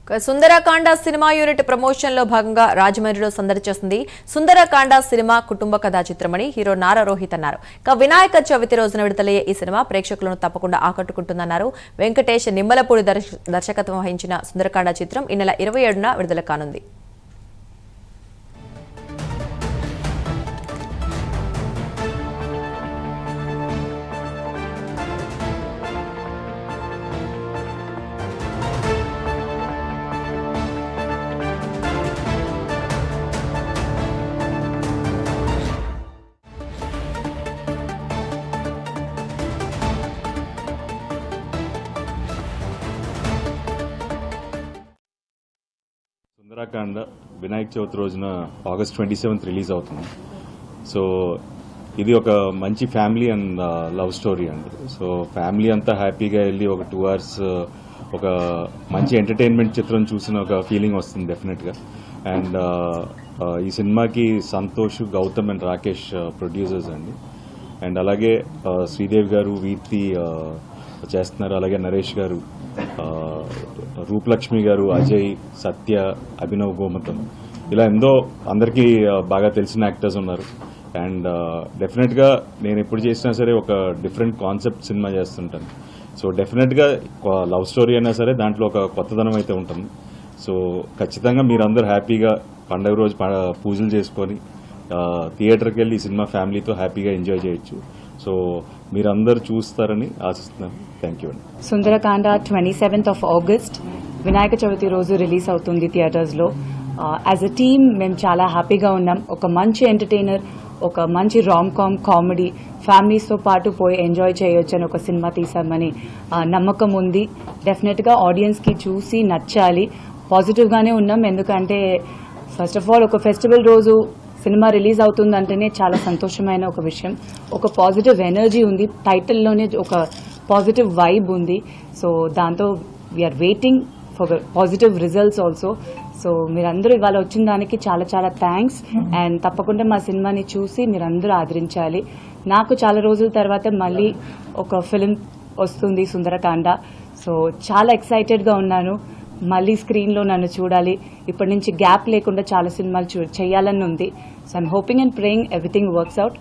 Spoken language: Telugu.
సుందరకాండ సినిమా యూనిట్ ప్రమోషన్ లో భాగంగా రాజమండ్రిలో సందడి చేస్తుంది. సుందరకాండ సినిమా కుటుంబ కథా చిత్రమని హీరో నారా రోహిత్ అన్నారు. వినాయక చవితి రోజున విడుదలయ్యే ఈ సినిమా ప్రేక్షకులను తప్పకుండా ఆకట్టుకుంటుందన్నారు. వెంకటేష్ నిమ్మలపూడి దర్శకత్వం వహించిన సుందరకాండ చిత్రం ఈ నెల 27న విడుదల కానుంది. సుందరకాండ వినాయక చవితి రోజున ఆగస్ట్ 27th రిలీజ్ అవుతుంది. సో ఇది ఒక మంచి ఫ్యామిలీ అండ్ లవ్ స్టోరీ అండి. సో ఫ్యామిలీ అంతా హ్యాపీగా వెళ్ళి ఒక 2 hours ఒక మంచి ఎంటర్టైన్మెంట్ చిత్రం చూసిన ఒక ఫీలింగ్ వస్తుంది డెఫినెట్గా. అండ్ ఈ సినిమాకి సంతోష్, గౌతమ్ అండ్ రాకేష్ ప్రొడ్యూసర్స్ అండి. అండ్ అలాగే శ్రీదేవి గారు, వీర్తి చేస్తున్నారు. అలాగే నరేష్ గారు, రూపలక్ష్మి గారు, అజయ్, సత్య, అభినవ్ గోమతం, ఇలా ఎంతో అందరికీ బాగా తెలిసిన యాక్టర్స్ ఉన్నారు. అండ్ డెఫినెట్గా నేను ఎప్పుడు చేసినా సరే ఒక డిఫరెంట్ కాన్సెప్ట్ సినిమా చేస్తుంటాను. సో డెఫినెట్గా లవ్ స్టోరీ అయినా సరే దాంట్లో ఒక కొత్తదనం అయితే ఉంటుంది. సో ఖచ్చితంగా మీరందరూ హ్యాపీగా పండుగ రోజు పూజలు చేసుకొని థియేటర్కి వెళ్ళి ఈ సినిమా ఫ్యామిలీతో హ్యాపీగా ఎంజాయ్ చేయొచ్చు. సో మీరందరూ చూస్తారని ఆశిస్తున్నాను. థ్యాంక్ యూ అండి. Sundarakanda 27th of August Vinayaka Chavithi రోజు రిలీజ్ అవుతుంది థియేటర్స్లో. యాజ్ అ టీమ్ మేము చాలా హ్యాపీగా ఉన్నాం. ఒక మంచి ఎంటర్టైనర్, ఒక మంచి రామ్ కామెడీ ఫ్యామిలీస్తో పాటు పోయి ఎంజాయ్ చేయొచ్చు అని ఒక సినిమా తీసామని నమ్మకం ఉంది. డెఫినెట్గా ఆడియన్స్కి చూసి నచ్చాలి. పాజిటివ్గానే ఉన్నాం. ఎందుకంటే ఫస్ట్ ఆఫ్ ఆల్ ఒక ఫెస్టివల్ రోజు సినిమా రిలీజ్ అవుతుందంటేనే చాలా సంతోషమైన ఒక విషయం. ఒక పాజిటివ్ ఎనర్జీ ఉంది, టైటిల్లోనే ఒక పాజిటివ్ వైబ్ ఉంది. సో దాంతో we are waiting for positive results also. So మీరందరూ ఇవాళ వచ్చిన దానికి చాలా చాలా థ్యాంక్స్. అండ్ తప్పకుండా మా సినిమాని చూసి మీరందరూ ఆదరించాలి. నాకు చాలా రోజుల తర్వాత మళ్ళీ ఒక ఫిలిం వస్తుంది సుందరకాండ. సో చాలా ఎక్సైటెడ్గా ఉన్నాను. మళ్ళీ స్క్రీన్లో నన్ను చూడాలి. ఇప్పటి నుంచి గ్యాప్ లేకుండా చాలా సినిమాలు చేయాలని ఉంది. So I'm hoping and praying everything works out.